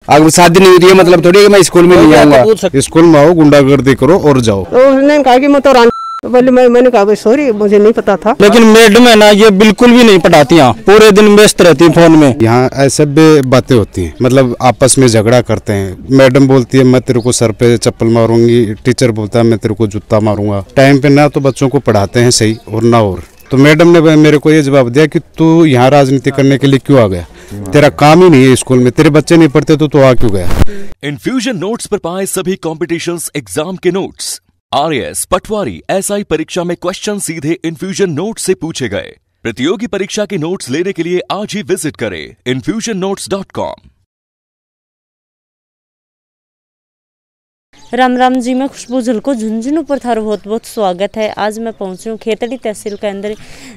अगर शादी नहीं होती है मतलब थोड़ी कि मैं स्कूल में नहीं आऊंगा। स्कूल में आओ, गुंडागर्दी करो और जाओ। तो उसने कहा कि मैं तो बोले मैंने कहा सॉरी मुझे नहीं पता था। लेकिन मैडम है ना ये बिल्कुल भी नहीं पढ़ाती, यहाँ पूरे दिन व्यस्त रहती है फोन में। यहाँ ऐसे भी बातें होती हैं, मतलब आपस में झगड़ा करते हैं। मैडम बोलती है मैं तेरे को सर पे चप्पल मारूंगी, टीचर बोलता है मैं तेरे को जूता मारूंगा। टाइम पे ना तो बच्चों को पढ़ाते हैं सही और ना और। तो मैडम ने मेरे को ये जवाब दिया कि तू यहाँ राजनीति करने के लिए क्यों आ गया, तेरा काम ही नहीं है स्कूल में, तेरे बच्चे नहीं पढ़ते तो तू आ क्यों गया। इन्फ्यूजन नोट्स पर पाए सभी कॉम्पिटिशन्स एग्जाम के नोट्स। RAS, पटवारी, SI परीक्षा में क्वेश्चन सीधे इन्फ्यूजन नोट्स से पूछे गए। प्रतियोगी परीक्षा के नोट्स लेने के लिए आज ही विजिट करें infusionnotes.com। राम राम जी, मैं खुशबू झलको झुंझुनू पर थारो बहुत बहुत स्वागत है। आज मैं पहुंची हूँ खेतड़ी तहसील के अंदर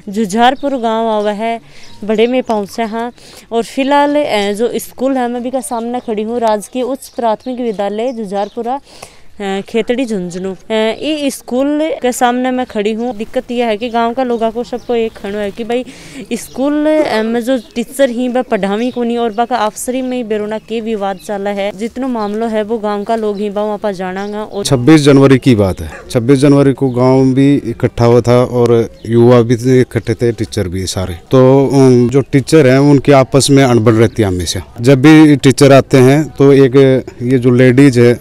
जुझारपुर गांव आवा है, बड़े में पहुंचे हैं। और फिलहाल जो स्कूल है मैं भी का सामने खड़ी हूँ, राजकीय उच्च प्राथमिक विद्यालय जुझारपुरा खेतड़ी झुंझुनू। ये स्कूल के सामने मैं खड़ी हूँ। दिक्कत यह है कि गांव का लोगों को सबको एक खड़ो है कि भाई स्कूल में जो टीचर ही वह पढ़ावी को नहीं और बाका अफसरी में बेरोना के विवाद चला है। जितना मामलो है वो गांव का लोग ही वहाँ पर जाना। और 26 जनवरी की बात है। 26 जनवरी को गांव भी इकट्ठा हुआ था और युवा भी इकट्ठे थे, टीचर भी सारे। तो जो टीचर हैं उनकी आपस में अनबन रहती है हमेशा। जब भी टीचर आते हैं तो एक ये जो लेडीज है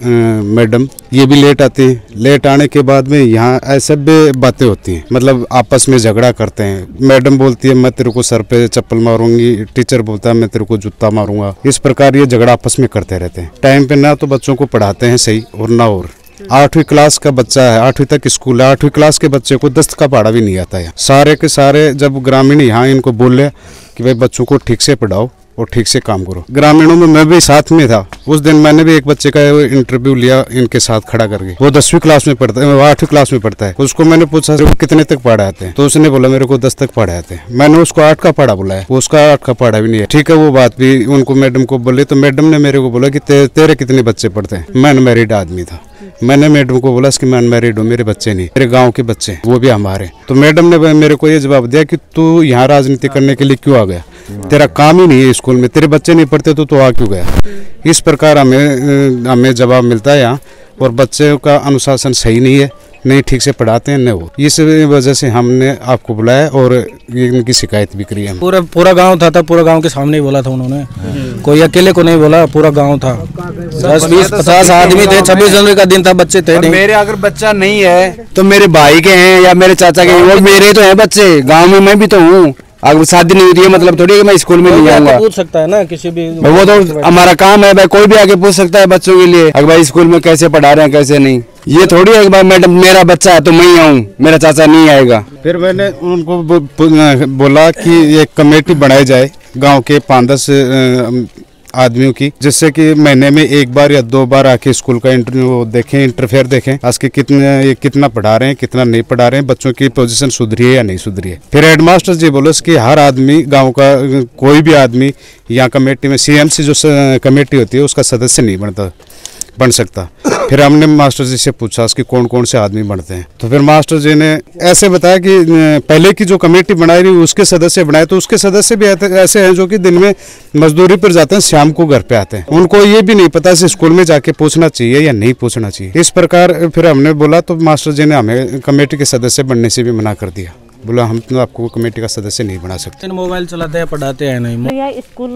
मैडम, ये भी लेट आती है। लेट आने के बाद में यहाँ ऐसे भी बातें होती हैं, मतलब आपस में झगड़ा करते हैं। मैडम बोलती है मैं तेरे को सर पे चप्पल मारूंगी, टीचर बोलता है मैं तेरे को जूता मारूंगा। इस प्रकार ये झगड़ा आपस में करते रहते हैं। टाइम पे ना तो बच्चों को पढ़ाते हैं सही और ना और। 8वीं क्लास का बच्चा है, 8वीं तक स्कूल है, 8वीं क्लास के बच्चे को 10 का पढ़ा भी नहीं आता है। सारे के सारे जब ग्रामीण यहाँ इनको बोले कि भाई बच्चों को ठीक से पढ़ाओ और ठीक से काम करो। ग्रामीणों में मैं भी साथ में था। उस दिन मैंने भी एक बच्चे का इंटरव्यू लिया इनके साथ खड़ा करके। वो 10वीं क्लास में पढ़ता है, वो 8वीं क्लास में पढ़ता है। उसको मैंने पूछा वो कितने तक पढ़ाते हैं, तो उसने बोला मेरे को 10 तक पढ़ाते हैं। मैंने उसको 8 का पढ़ा बुलाया, वो उसका 8 का पढ़ा भी नहीं है। ठीक है, वो बात भी उनको मैडम को बोले तो मैडम ने मेरे को बोला कि तेरे कितने बच्चे पढ़ते हैं। मैं अनमैरिड आदमी था। मैंने मैडम को बोला कि मैं अनमैरिड हूँ, मेरे बच्चे नहीं, मेरे गांव के बच्चे वो भी हमारे। तो मैडम ने मेरे को ये जवाब दिया कि तू यहाँ राजनीति करने के लिए क्यों आ गया, तेरा काम ही नहीं है स्कूल में, तेरे बच्चे नहीं पढ़ते तो आ क्यों गया। इस प्रकार हमें जवाब मिलता है यहाँ। और बच्चों का अनुशासन सही नहीं है, नहीं ठीक से पढ़ाते हैं न वो। इस वजह से हमने आपको बुलाया और इनकी शिकायत भी करी है। पूरा गांव था पूरा गांव के सामने ही बोला था उन्होंने, कोई अकेले को नहीं बोला, पूरा गांव था। 10, 20, 50 आदमी थे। 26 जनवरी का दिन था, बच्चे थे नहीं। मेरे अगर बच्चा नहीं है तो मेरे भाई के हैं या मेरे चाचा के हैं, वो मेरे तो हैं बच्चे। गाँव में मैं भी तो हूँ। अगर शादी नहीं होती है मतलब थोड़ी कि मैं स्कूल में नहीं आऊंगा। पूछ सकता है ना किसी भी, वो तो हमारा काम है भाई, कोई भी आके पूछ सकता है बच्चों के लिए अगर भाई स्कूल में कैसे पढ़ा रहे हैं कैसे नहीं। ये थोड़ी है कि भाई मैडम मेरा बच्चा है तो मैं ही आऊँ, मेरा चाचा नहीं आएगा। फिर मैंने उनको बोला कि एक कमेटी बनाई जाए गाँव के 5-10 आदमियों की, जिससे कि महीने में एक बार या 2 बार आके स्कूल का इंटरफेयर देखें आज के कितना पढ़ा रहे हैं, कितना नहीं पढ़ा रहे हैं, बच्चों की पोजीशन सुधरी है या नहीं सुधरी है। फिर हेडमास्टर जी बोले कि हर आदमी गांव का कोई भी आदमी यहाँ कमेटी में CMC जो कमेटी होती है उसका सदस्य नहीं बन सकता। फिर हमने मास्टर जी से पूछा कि कौन कौन से आदमी बनते हैं, तो फिर मास्टर जी ने ऐसे बताया कि पहले की जो कमेटी बनाई रही उसके सदस्य बनाए, तो उसके सदस्य भी ऐसे हैं जो कि दिन में मजदूरी पर जाते हैं, शाम को घर पे आते हैं। उनको ये भी नहीं पता स्कूल में जाके पूछना चाहिए या नहीं पूछना चाहिए। इस प्रकार फिर हमने बोला तो मास्टर जी ने हमें कमेटी के सदस्य बनने से भी मना कर दिया। बोला हम तो आपको कमेटी का सदस्य नहीं बना सकते। मोबाइल चलाते हैं, पढ़ाते हैं नहीं। तो यह स्कूल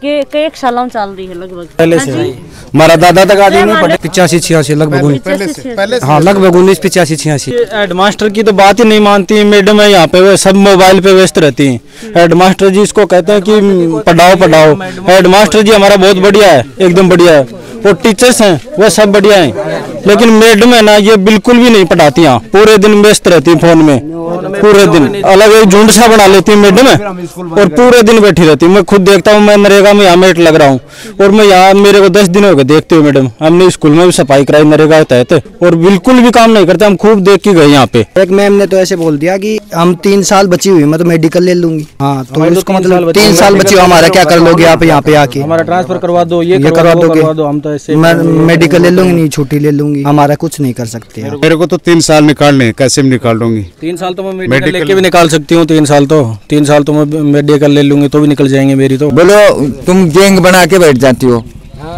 के कई सालों चल रही है लगभग पहले से। हमारा दादा तक आदमी नहीं पढ़े। 85-86 लगभग, हाँ लगभग 1985-86। हेडमास्टर की तो बात ही नहीं मानती मैडम है यहाँ पे, वे सब मोबाइल पे व्यस्त रहती हैं। हेडमास्टर जी इसको कहते हैं कि पढ़ाओ। हेडमास्टर जी हमारा बहुत बढ़िया है, एकदम बढ़िया है। वो टीचर्स हैं वह सब बढ़िया हैं, लेकिन मैडम है ना ये बिल्कुल भी नहीं पढ़ाती, यहाँ पूरे दिन व्यस्त रहती है फोन में। पूरे दिन अलग एक झुंड सा बना लेती है मैडम है और पूरे दिन बैठी रहती है। मैं खुद देखता हूँ, मैं नरेगा में यहाँ मेट लग रहा हूँ और मैं यहाँ मेरे को 10 दिन हो गए देखते हुए। मैडम हमने स्कूल में भी सफाई कराई नरेगा के तहत और बिल्कुल भी काम नहीं करते। हम खूब देख के गए यहाँ पे। एक मैम ने तो ऐसे बोल दिया कि हम 3 साल बची हुई मैं तो मेडिकल ले लूंगी। हाँ तो उसको मतलब 3 साल बची हुई हमारा क्या कर लोगे आप यहाँ पे आके, हमारा ट्रांसफर करवा दो, ये करवा दो। हम तो ऐसे मैं मेडिकल ले लूंगी, नहीं छुट्टी ले लूंगी, हमारा कुछ नहीं कर सकते। मेरे को तो 3 साल निकालने, कैसे निकाल लूंगी? 3 साल तो मैं मेडिकल लेके भी निकाल सकती हूँ। 3 साल तो मैं मेडिकल ले लूंगी तो भी निकल जाएंगे मेरी। तो बोलो तुम गैंग बना के बैठ जाती हो,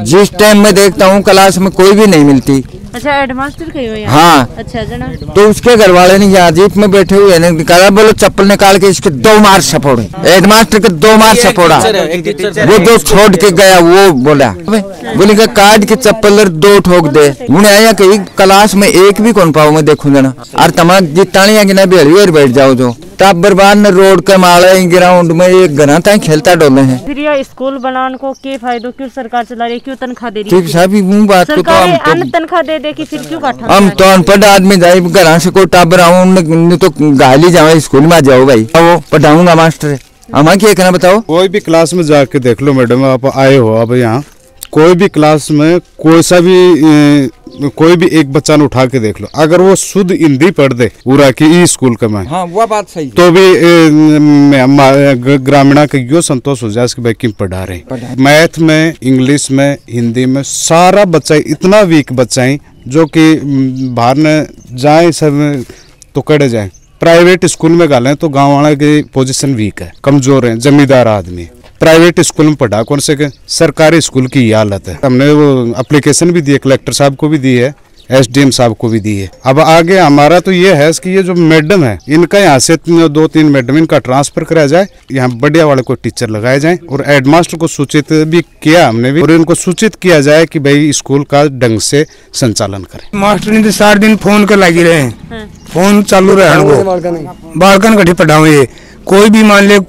जिस टाइम में देखता हूँ क्लास में कोई भी नहीं मिलती। अच्छा हेडमास्टर कही हो यहाँ? हाँ। अच्छा जना। तो उसके घर वाले ने यहाँ जीप में बैठे हुए ने कहा बोलो चप्पल निकाल के इसके 2 मार सपोड़े। हेडमास्टर के 2 मार सपोड़ा। वो जो छोड़ के गया वो बोला बोले का काट के चप्पल 2 ठोक दे। उन्हें आया कि क्लास में एक भी कौन पाओ मैं देखूं जना और तमाम जितानिया की ना बेड़ी बैठ जाओ जो तब बर्बाद न रोड के माले ग्राउंड में एक घना तक खेलता डोले हैं। फिर यह स्कूल बनाने को के फायदो क्यों सरकार चला रही है, क्यों तनख्वाह दे रही है? ठीक साहब वो बात को तो हम तनख्वाह दे के फिर क्यों काटा? हम तो अनपढ़ आदमी जाए घर से कोई टाबर आऊँ तो गाली जाओ स्कूल में जाओ भाई वो पढ़ाऊंगा मास्टर हमारा क्या कहना बताओ। कोई भी क्लास में जाके देख लो मैडम, आप आए हो अब यहाँ कोई भी क्लास में कोई भी एक बच्चा ने उठा के देख लो, अगर वो शुद्ध हिंदी पढ़ दे पूरा की स्कूल का मैं हाँ वो बात सही तो भी ग्रामीणा का यो संतोष हो जाए कि भाई क्यों पढ़ा रहे। मैथ में, इंग्लिश में, हिंदी में सारा बच्चा इतना वीक बच्चा है जो कि बाहर न जाए सब तो कड़े जाए। प्राइवेट स्कूल में गालें तो गाँव वाले की पोजीशन वीक है, कमजोर है, जमींदार आदमी। प्राइवेट स्कूल में पढ़ा कौन से के सरकारी स्कूल की ये हालत है। हमने वो एप्लीकेशन भी दी है, कलेक्टर साहब को भी दी है, SDM साहब को भी दी है। अब आगे हमारा तो ये है कि ये जो मैडम है इनका यहाँ से 2-3 मैडम इनका ट्रांसफर कराया जाए, यहाँ बढ़िया वाले को टीचर लगाए जाए और हेडमास्टर को सूचित भी किया हमने भी और इनको सूचित किया जाए कि भाई स्कूल का ढंग से संचालन करें। मास्टर ने तो 4 दिन फोन कर लगी रहे, फोन चालू रहे बालकन कठी पढ़ाओ। ये कोई भी मान ले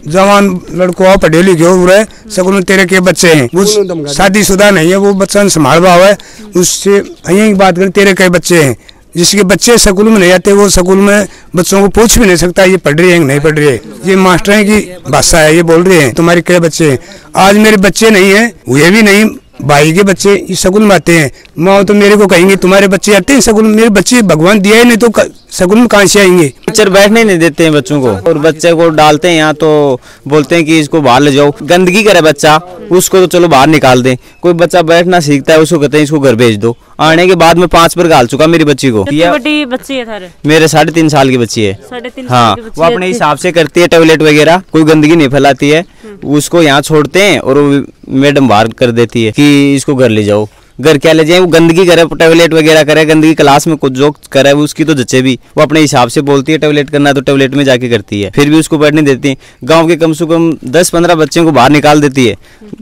जवान लड़को पढ़े लिखे हो रहे स्कूल में तेरे के बच्चे हैं, वो शादीशुदा नहीं है, वो बच्चा संभाल रहा है, उससे यही बात करें तेरे के बच्चे हैं। जिसके बच्चे स्कूल में नहीं आते वो स्कूल में बच्चों को पूछ भी नहीं सकता ये पढ़ रही है नहीं पढ़ रही है। ये मास्टर की भाषा है, ये बोल रहे हैं तुम्हारे क्या बच्चे हैं। आज मेरे बच्चे नहीं है, हुए भी नहीं, भाई के बच्चे इस स्कूल में आते हैं। माँ तो मेरे को कहेंगे तुम्हारे बच्चे आते हैं स्कूल में, मेरे बच्चे भगवान दिया ही नहीं तो स्कूल में कहाँ से आएंगे। टीचर बैठने नहीं देते हैं बच्चों को और बच्चे को डालते हैं यहाँ तो बोलते हैं कि इसको बाहर ले जाओ। गंदगी करे बच्चा उसको तो चलो बाहर निकाल दें, कोई बच्चा बैठना सीखता है उसको कहते हैं इसको घर भेज दो। आने के बाद में 5 बार गाल चुका मेरी बच्ची को। बड़ी बच्ची है थारे? मेरे 3.5 साल की बच्ची है। 3.5 हाँ वो अपने हिसाब से करती है, टॉयलेट वगैरह कोई गंदगी नहीं फैलाती है। उसको यहाँ छोड़ते हैं और मैडम बाहर कर देती है कि इसको घर ले जाओ। घर क्या ले जाए, वो गंदगी करे, टॉयलेट वगैरह करे, गंदगी क्लास में कुछ जो करे उसकी तो जच्चे भी वो अपने हिसाब से बोलती है। टॉयलेट करना तो टॉयलेट में जाके करती है, फिर भी उसको बैठने देती है। गांव के कम से कम 10-15 बच्चों को बाहर निकाल देती है,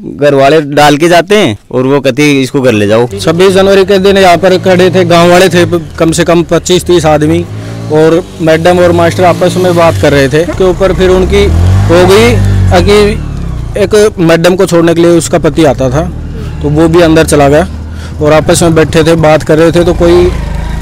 घर वाले डाल के जाते हैं और वो कहती है इसको घर ले जाओ। 26 जनवरी के दिन यहाँ पर खड़े थे, गाँव वाले थे कम से कम 25-30 आदमी और मैडम और मास्टर आपस में बात कर रहे थे के ऊपर फिर उनकी हो गई कि एक मैडम को छोड़ने के लिए उसका पति आता था तो वो भी अंदर चला गया और आपस में बैठे थे बात कर रहे थे। तो कोई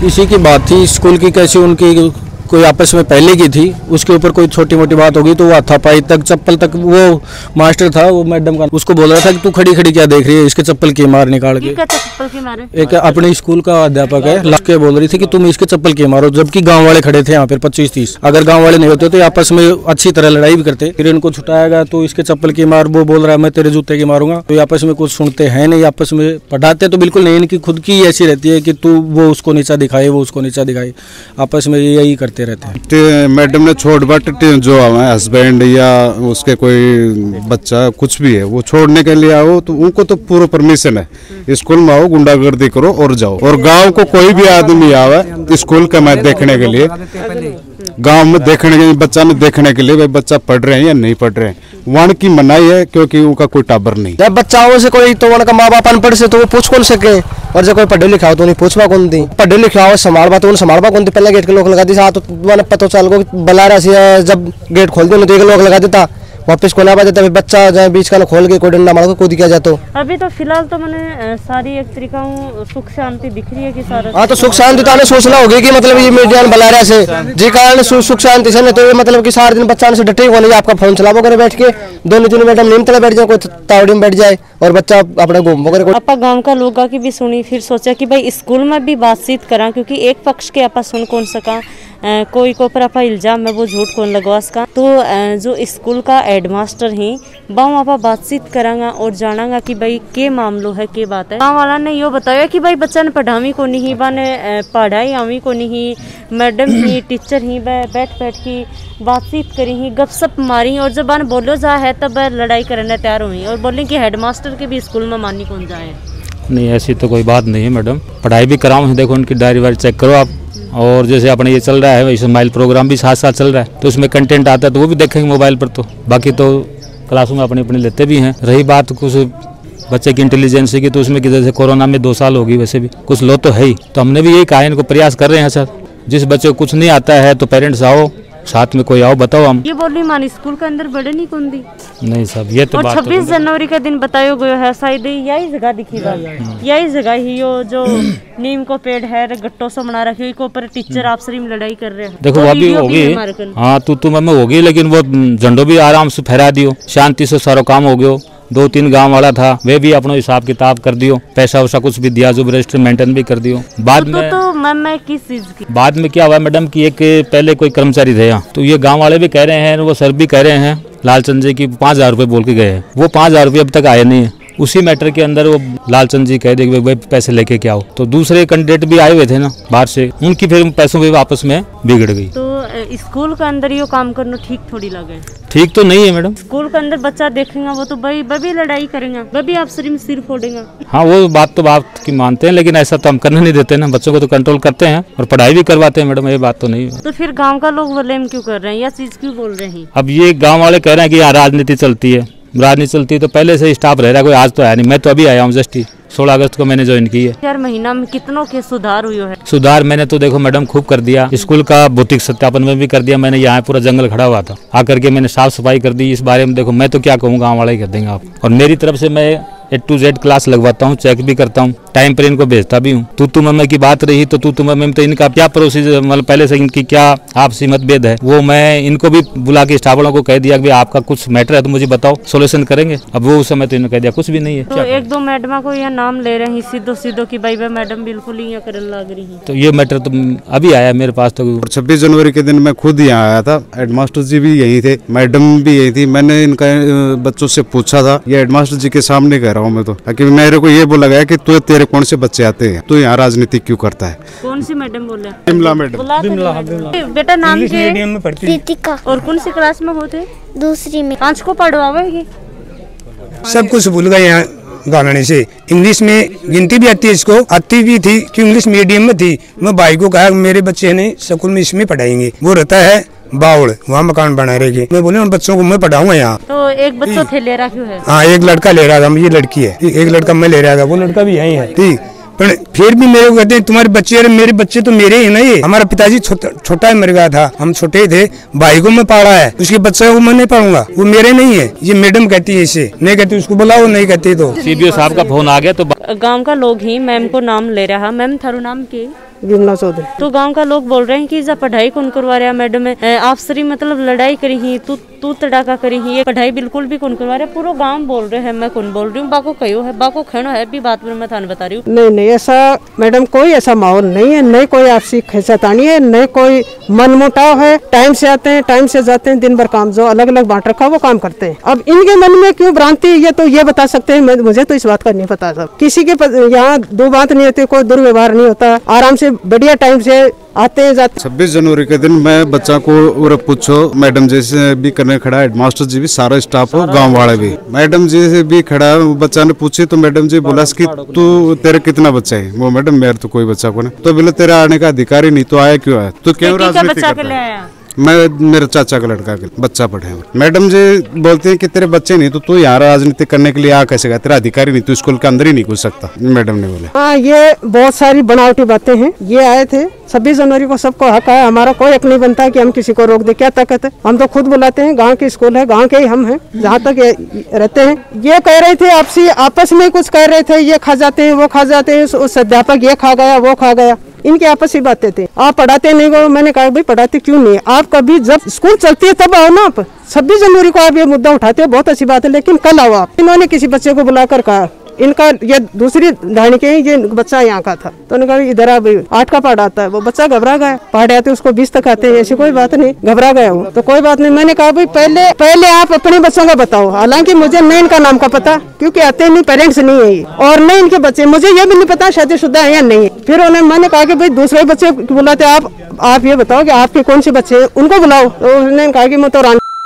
इसी की बात थी स्कूल की, कैसी उनकी कोई आपस में पहले की थी, उसके ऊपर कोई छोटी मोटी बात होगी तो वो हाथापाई तक चप्पल तक वो मास्टर था वो मैडम का उसको बोल रहा था कि तू खड़ी खड़ी क्या देख रही है, इसके चप्पल की मार निकाल के। चप्पल की मारे? एक अपने स्कूल का अध्यापक है लड़के बोल रही थी कि तुम इसके चप्पल की मारो, जबकि गाँव वाले खड़े थे यहाँ पर 25-30। अगर गाँव वाले नहीं होते तो आपस में अच्छी तरह लड़ाई भी करते। फिर इनको छुटाया गया तो इसके चप्पल की मार, वो बोल रहा है मैं तेरे जूते की मारूंगा। तो आपस में कुछ सुनते हैं नहीं, आपस में पढ़ाते तो बिल्कुल नहीं, इनकी खुद की ऐसी रहती है कि तू वो उसको नीचा दिखाए, वो उसको नीचा दिखाए, आपस में यही करते रहते हैं। मैडम ने छोड़ बट जो हमारे हस्बैंड या उसके कोई बच्चा कुछ भी है वो छोड़ने के लिए आओ तो उनको तो पूरा परमिशन है, स्कूल में आओ गुंडागर्दी करो और जाओ। और गांव को कोई भी आदमी आवे स्कूल का मैच देखने के लिए, गांव में देखने के बच्चा ने देखने के लिए भाई बच्चा पढ़ रहे हैं या नहीं पढ़ रहे हैं, वन की मनाही है क्योंकि उनका कोई टाबर नहीं। जब बच्चाओं से कोई तो उनका माँ बाप अनपढ़ से तो वो पूछ कौन सके, और जब कोई पढ़े लिखा हो तो उन्हें पूछवा कौन दी, पढ़े लिखा हो संभालवा तो उन्हें संभालवा कौन दी। पहले गेट के लोग लगा दी तो मैंने पता चल को बला रहा से जब गेट खोल दिया तो एक लोग लगा देता वापस खोला पा देता, बच्चा जाए बीच का खोल के कोई डंडा मार को कूद किया जाता। अभी तो फिलहाल तो मैंने सारी एक तरीका सुख शांति दिख रही है कि सारा। हाँ तो सुख शांति तो सोचना होगी कि मतलब ये मीडिया बला रहा से जी कारण सुख शांति से नहीं तो ये मतलब कि सारे दिन बच्चा से डटे होने आपका फोन चलावो करे बैठ के 2-3 मैडम नीम तले बैठ जाए, कोई तावड़ी में बैठ जाए और बच्चा अपना घूम करे। आप गाँव का लोगों की भी सुनी, फिर सोचा कि भाई स्कूल में भी बातचीत करा क्योंकि एक पक्ष के आप सुन कौन सका। कोई को ऊपर आपा इल्जाम है वो झूठ कौन लगवा सका। तो जो स्कूल का हेडमास्टर ही बाव आपा बातचीत करांगा और जानांगा कि भाई के मामलो है के बात है। गाँव वाला ने यो बताया कि भाई बच्चा ने पढ़ावी को नहीं बाने पढ़ाई आवी को नहीं, मैडम ही टीचर ही बैठ की बातचीत करी ही गपशप मारी और जब बाने बोलो जा है तब लड़ाई करने तैयार हुई और बोले कि हेडमास्टर के भी स्कूल में मानी कौन जाए। नहीं ऐसी तो कोई बात नहीं है मैडम, पढ़ाई भी कराऊँ, देखो उनकी डायरी वायरी चेक करो आप। और जैसे अपने ये चल रहा है स्माइल प्रोग्राम भी साथ साथ चल रहा है तो उसमें कंटेंट आता है तो वो भी देखेंगे मोबाइल पर। तो बाकी तो क्लासों में अपने अपने लेते भी हैं। रही बात कुछ बच्चे की इंटेलिजेंसी की तो उसमें जैसे कोरोना में 2 साल होगी, वैसे भी कुछ लो तो है ही। तो हमने भी यही कहा इनको प्रयास कर रहे हैं सर, जिस बच्चे को कुछ नहीं आता है तो पेरेंट्स आओ साथ में, कोई आओ बताओ। हम ये बोल रही मान स्कूल के अंदर बड़े नहीं कौन दी नहीं सब ये तो 26 जनवरी का दिन बतायो गयो है, शायद यही जगह दिखी बात, यही जगह ही यो जो नीम को पेड़ है गट्टो से बना रखे को ऊपर टीचर आपस में लड़ाई कर रहे हैं। देखो वो भी होगी, हाँ तू में होगी, लेकिन वो झंडो भी आराम से फहरा दियो, शांति से सारा काम हो गयो। 2-3 गांव वाला था वे भी अपना हिसाब किताब कर दियो, पैसा वैसा कुछ भी दिया जो रजिस्टर मेंटेन भी कर दियो। बाद में तो मैं किस चीज की बाद में क्या हुआ मैडम कि एक पहले कोई कर्मचारी थे यहाँ, तो ये गांव वाले भी कह रहे हैं, वो सर भी कह रहे हैं लालचंद जी की 5000 रुपए बोल के गए हैं, वो 5000 रुपये अब तक आए नहीं है। उसी मैटर के अंदर वो लालचंद जी कह दे कि भाई पैसे लेके क्या हो, तो दूसरे कैंडिडेट भी आए हुए थे ना बाहर से, उनकी फिर पैसों पे आपस में बिगड़ गई। तो स्कूल के अंदर ये काम करना ठीक थोड़ी लगे? ठीक तो नहीं है मैडम, स्कूल के अंदर बच्चा देखेगा वो तो भाई भी लड़ाई करेगा, भी आप सिर फोड़ेगा। हाँ वो बात तो बात की मानते हैं, लेकिन ऐसा तो हम करने नहीं देते ना, बच्चों को तो कंट्रोल करते हैं और पढ़ाई भी करवाते हैं मैडम, ये बात तो नहीं है। तो फिर गाँव का लोग ब्लेम क्यों कर रहे हैं, यह चीज क्यों बोल रहे हैं? अब ये गाँव वाले कह रहे हैं कि यहाँ राजनीति चलती है, राजनीति चलती है तो पहले से स्टाफ रह रहा है, कोई आज तो आया नहीं, मैं तो अभी आया हूँ जस्ट 16 अगस्त को मैंने ज्वाइन की है। 4 महीना में कितनों के सुधार हुए है? सुधार मैंने तो देखो मैडम खूब कर दिया, स्कूल का भौतिक सत्यापन में भी कर दिया मैंने, यहाँ पूरा जंगल खड़ा हुआ था आकर के मैंने साफ सफाई कर दी। इस बारे में देखो मैं तो क्या कहूँ, गाँव वाले ही कर देंगे आप, और मेरी तरफ से मैं A to Z क्लास लगवाता हूँ, चेक भी करता हूँ, टाइम पर इनको भेजता भी हूँ। तू मम्मी की बात रही तो तू मम्मी तो इनका क्या प्रोसीजर, मतलब पहले से इनकी क्या आपसी मतभेद है वो मैं इनको भी बुला के स्टाफ वालों को कह दिया कि आपका कुछ मैटर है तो मुझे बताओ, सोल्यूशन करेंगे। अब वो उस समय तो इन्होंने कह दिया कुछ भी नहीं है। तो 1-2 मैडम को यहाँ नाम ले रहे हैं सीधो की भाई मैडम बिल्कुल ही यहाँ करने लग रही है, तो ये मैटर तो अभी आया मेरे पास। तो 26 जनवरी के दिन मैं खुद यहाँ आया था, हेडमास्टर जी भी यही थे, मैडम भी यही थी। मैंने इनका बच्चों से पूछा था, ये हेडमास्टर जी के सामने कह रहा हूँ मैं, तो मेरे को ये बोला गया कि तेरे कौन से बच्चे आते हैं, तू यहाँ राजनीति क्यों करता है। कौन सी मैडम बोले? बिमला मैडम। बेटा नाम मीडियम में पढ़ती है और कौन सी क्लास में होते? 2री में। 5 को पढ़वाएगी? सब कुछ भूल गए यहाँ गाने से। इंग्लिश में गिनती भी आती है, इसको आती भी थी कि इंग्लिश मीडियम में थी। मैं भाई को कहा मेरे बच्चे ने स्कूल में इसमें पढ़ाएंगे, वो रहता है बाउल, वहाँ मकान बना रहेगी। मैं बोले उन बच्चों को मैं पढ़ाऊंगा यहाँ। तो एक बच्चों थे ले रहा क्यों है? हाँ एक लड़का ले रहा था, ये लड़की है, एक लड़का मैं ले रहा था, वो लड़का भी यही है ठीक। पर फिर भी मेरे को कहते हैं तुम्हारे बच्चे, अरे मेरे बच्चे तो मेरे ही ना, ये हमारा पिताजी छोटा ही मर गया था, हम छोटे थे, भाई को मैं पाला है, उसके बच्चे को मैं नहीं पढ़ूंगा, वो मेरे नहीं है। ये मैडम कहती है, इसे नहीं कहती उसको बुलाओ, नहीं कहती तो CBO साहब का फोन आ गया तो गांव का लोग ही मैम को नाम ले रहा। मैम थारू नाम के? विमला चौधरी। तो गांव का लोग बोल रहे हैं कि जब पढ़ाई कौन करवा रहा मैडम है, आप सरी मतलब लड़ाई करी ही, तू तड़ाका करी ही, ये पढ़ाई बिल्कुल भी कौन करवा रहा है, पूरा गांव बोल रहे हैं, मैं कौन बोल रही हूँ, बाको कहो है, बाको खेनो है भी बात में मैं थाने बता रही हूँ। नहीं ऐसा मैडम कोई ऐसा माहौल नहीं है, नहीं कोई आपसी खींचातानी है, नहीं कोई मनमुटाव है। टाइम से आते हैं, टाइम से जाते हैं, दिन भर काम जो अलग अलग बांट रखा वो काम करते हैं। अब इनके मन में क्यों भ्रांति, ये तो ये बता सकते हैं, मुझे तो इस बात का नहीं पता। सब किसी के यहाँ 2 बात नहीं होती, कोई दुर्व्यवहार नहीं होता, आराम से बढ़िया टाइम से आते हैं जाते। 26 जनवरी के दिन मैं बच्चा को पूछो, मैडम जैसे भी करने खड़ा, हेडमास्टर जी भी, सारा स्टाफ हो, गांव वाले भी, मैडम जी से भी खड़ा। बच्चा ने पूछी तो मैडम जी बोला कि तू तेरे कितना बच्चा है? वो मैडम मेरे तो कोई बच्चा को नहीं। तो बोले तेरा आने का अधिकार ही नहीं, तो आया क्यों आया, तो क्यों राजनीति करता है? मैं मेरे चाचा का लड़का के बच्चा पढ़े। मैडम जी बोलते हैं कि तेरे बच्चे नहीं तो तू यहाँ राजनीति करने के लिए आ कैसे गया, तेरा अधिकारी नहीं, तू स्कूल के अंदर ही नहीं घुस सकता, मैडम ने बोला। हाँ ये बहुत सारी बनावटी बातें हैं। ये आए थे 26 जनवरी को, सबको हक है, हमारा कोई हक नहीं बनता कि हम किसी को रोक दे, क्या ताकत है? हम तो खुद बुलाते हैं, गाँव की स्कूल है, गाँव के ही हम हैं, जहाँ तक रहते हैं। ये कह रहे थे आपसी आपस में कुछ कह रहे थे, ये खा जाते हैं, वो खा जाते हैं, उस अध्यापक ये खा गया, वो खा गया, इनके आपस की बातें थी। आप पढ़ाते नहीं हो, मैंने कहा भाई पढ़ाते क्यों नहीं? आप कभी जब स्कूल चलती है तब आओ ना। आप 26 जनवरी को आप ये मुद्दा उठाते हो, बहुत अच्छी बात है, लेकिन कल आओ आप। इन्होंने किसी बच्चे को बुलाकर कहा इनका ये दूसरी ढाणी के ये बच्चा यहाँ का था। तो उन्होंने कहा इधर अब 8 का पढ़ आता है। वो बच्चा घबरा गया, पढ़ आते उसको 20 तक आते हैं, ऐसी कोई बात नहीं, घबरा गया वो। तो कोई बात नहीं, मैंने कहा भाई पहले आप अपने बच्चों का बताओ। हालांकि मुझे नहीं इनका नाम का पता, क्योंकि आते नहीं, पेरेंट्स नहीं है ये, और नहीं इनके बच्चे, मुझे ये भी नहीं पता शादीशुदा है या नहीं। फिर मैंने कहा कि भाई दूसरे बच्चे बुलाते, आप ये बताओ कि आपके कौन से बच्चे हैं, उनको बुलाओ। तो उसने कहा कि मैं तो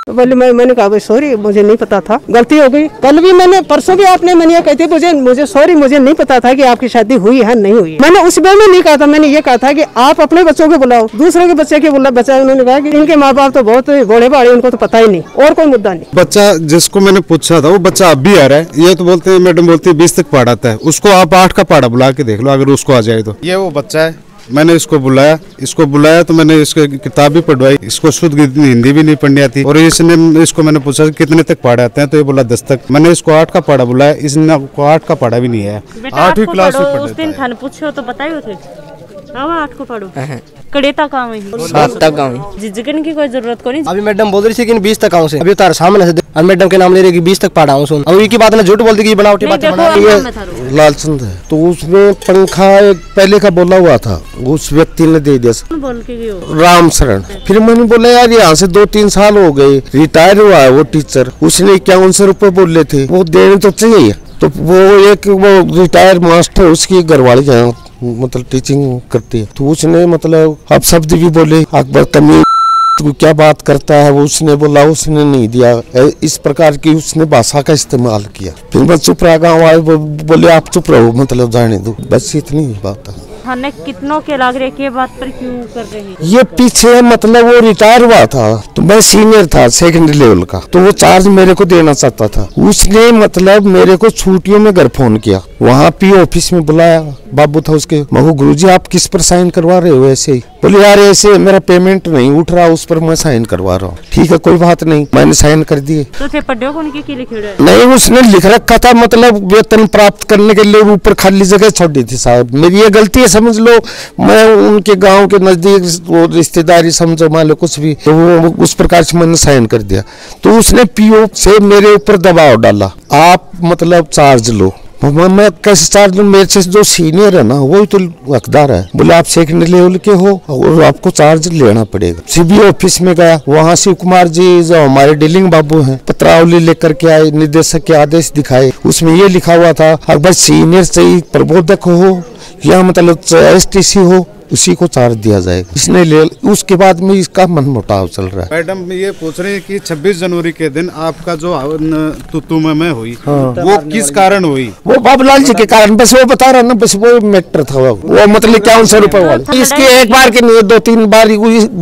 बोले मैंने कहा भाई सॉरी, मुझे नहीं पता था, गलती हो गई। कल भी मैंने, परसों भी आपने मैंने कहते मुझे सॉरी, मुझे नहीं पता था कि आपकी शादी हुई है नहीं हुई। मैंने उस वे में नहीं कहा था, मैंने ये कहा था कि आप अपने बच्चों को बुलाओ, दूसरे के बच्चे के बच्चा। उन्होंने कहा कि इनके माँ बाप तो बहुत बड़े बड़े, उनको तो पता ही नहीं, और कोई मुद्दा नहीं। बच्चा जिसको मैंने पूछा था वो बच्चा अब भी आ रहा है। ये तो बोलते हैं, मैडम बोलती है 20 तक पढ़ाता है, उसको आप 8 का पढ़ा बुला के देख लो, अगर उसको आ जाए तो। ये वो बच्चा है, मैंने इसको बुलाया तो मैंने इसको किताब भी पढ़वाई, इसको शुद्ध हिंदी भी नहीं पढ़नी आती। और इसको मैंने पूछा कितने तक पढ़े आते हैं, तो ये बोला 10 तक। मैंने इसको 8 का पढ़ा बुलाया, इसने आपको 8 का पढ़ा भी नहीं है, 8वीं क्लास में पढ़ा। उस दिन थाने पूछो तो बताइयो थे 8 को पढ़ो, कड़े तक आऊं, 7 तक आऊं, झिझकने की कोई जरूरत को नहीं। अभी मैडम बोल रही थी कि 20 तक आऊं से, अभी तार सामने से और मैडम के नाम ले रही कि 20 तक पढ़ा हूं सुन। अब की बात ना झूठ बोलती कि बनावटी बातें बना रही है। लालचंद है, तो उसमें पंखा एक पहले का बोला हुआ था, उस व्यक्ति ने दे दिया, बोल के गयो राम शरण। फिर मैंने बोला यार यहाँ से 2-3 साल हो गए, रिटायर हुआ है वो टीचर, उसने 5100 रुपए बोले थे, वो देने तो चाहिए। तो वो एक रिटायर मास्टर, उसकी घरवाली यहाँ मतलब टीचिंग करती है, तो उसने मतलब अब शब्द भी बोले, अकबर तमीज तो क्या बात करता है, वो उसने बोला, उसने नहीं दिया, इस प्रकार की उसने भाषा का इस्तेमाल किया। फिर मैं चुप रहा, गाँव वाले बोले आप चुप रहो, मतलब जाने दो, बस इतनी बात है। थाने कितनों के लाग रहे के बात पर क्यों कर रहे हैं? ये पीछे मतलब वो रिटायर हुआ था, तो मैं सीनियर था सेकेंडरी लेवल का, तो वो चार्ज मेरे को देना चाहता था। उसने मतलब मेरे को छुट्टियों में घर फोन किया, वहाँ पी ऑफिस में बुलाया, बाबू था उसके, मगू गुरुजी आप किस पर साइन करवा रहे हो? ऐसे ही बोले यार ऐसे मेरा पेमेंट नहीं उठ रहा, उस पर मैं साइन करवा रहा हूँ। ठीक है कोई बात नहीं, मैंने साइन कर दिए। तो थे पढ़ो कौन की लिखे नहीं, उसने लिख रखा था मतलब वेतन प्राप्त करने के लिए ऊपर खाली जगह छोड़ दी थी साहब, मेरी ये गलती है समझ लो। मैं उनके गांव के नजदीक वो रिश्तेदारी समझो मान लो कुछ भी, तो वो उस प्रकार से मैंने साइन कर दिया। तो उसने पीओ से मेरे ऊपर दबाव डाला, आप मतलब चार्ज लो। मैं कैसे चार्ज लूं, मेरे से जो सीनियर है ना वो तो हकदार है। बोले आप सेकेंडरी लेवल के हो और आपको चार्ज लेना पड़ेगा। सीबी ऑफिस में गया, वहाँ शिव कुमार जी जो हमारे डीलिंग बाबू हैं, पत्रावली लेकर के आए, निदेशक के आदेश दिखाए, उसमें ये लिखा हुआ था अगर सीनियर से प्रबोधक हो या मतलब STC हो उसी को चार्ज दिया जाएगा। इसने ले, उसके बाद में इसका मनमुटाव चल रहा है। मैडम ये पूछ रहे हैं कि 26 जनवरी के दिन आपका जो तुतु में हुई, वो किस कारण हुई? वो बाबूलाल जी के कारण, बस वो बता रहा ना, बस वो मैटर था वो मतलब 5100 रुपए वाले। इसकी एक बार के नहीं 2-3 बार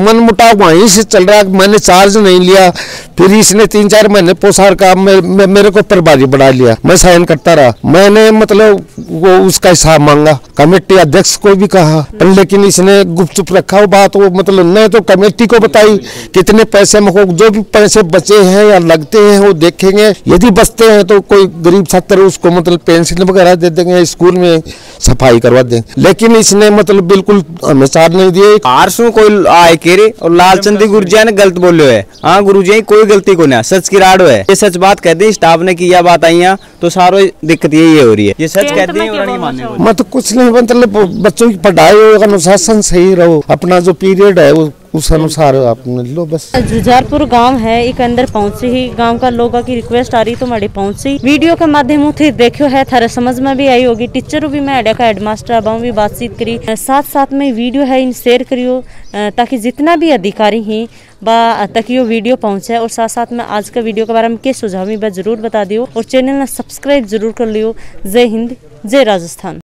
मनमुटाव वहीं से चल रहा है। मैंने चार्ज नहीं लिया, फिर इसने 3-4 महीने पोसार का मेरे को प्रभारी बढ़ा लिया, मैं साइन करता रहा। मैंने मतलब वो उसका हिसाब मांगा, कमेटी अध्यक्ष को भी कहा, लेकिन इसने गुपचुप रखा वो बात। वो मतलब न तो कमेटी को बताई कितने पैसे में जो भी पैसे बचे हैं या लगते हैं वो देखेंगे, यदि बचते हैं तो कोई गरीब छात्र उसको मतलब पेंशन वगैरह दे देंगे, स्कूल में सफाई करवा देंगे। लेकिन इसने मतलब बिल्कुल हमें चार्ज नहीं दिए। आरसू कोई आए केरे और लालचंद गुरुजी ने गलत बोलो है। हाँ गुरुजी कोई गलती को नहीं, सच की राड़ो है, ये सच बात कहते हैं। स्टाफ ने किया बात आई तो सारो दिक्कत यही हो रही है, ये सच कहते हैं। मैं तो कुछ नहीं, मतलब बच्चों की पढ़ाई अनुशासन सही रहो, अपना जो पीरियड है वो उस अनुसार आप लो बस। जुझारपुर गांव है, एक अंदर पहुंचे ही गांव का लोगों की रिक्वेस्ट आ रही तो माड़े पहुंची वीडियो के माध्यम से देखो है, थारे समझ में भी आई होगी। टीचर भी मैं का हेडमास्टर अब भी बातचीत करी, साथ में वीडियो है इन शेयर करियो ताकि जितना भी अधिकारी हैं बा तक ये वीडियो पहुंचे। और साथ में आज का वीडियो के बारे में क्या सुझाव है जरूर बता दियो और चैनल ने सब्सक्राइब जरूर कर लियो। जय हिंद, जय राजस्थान।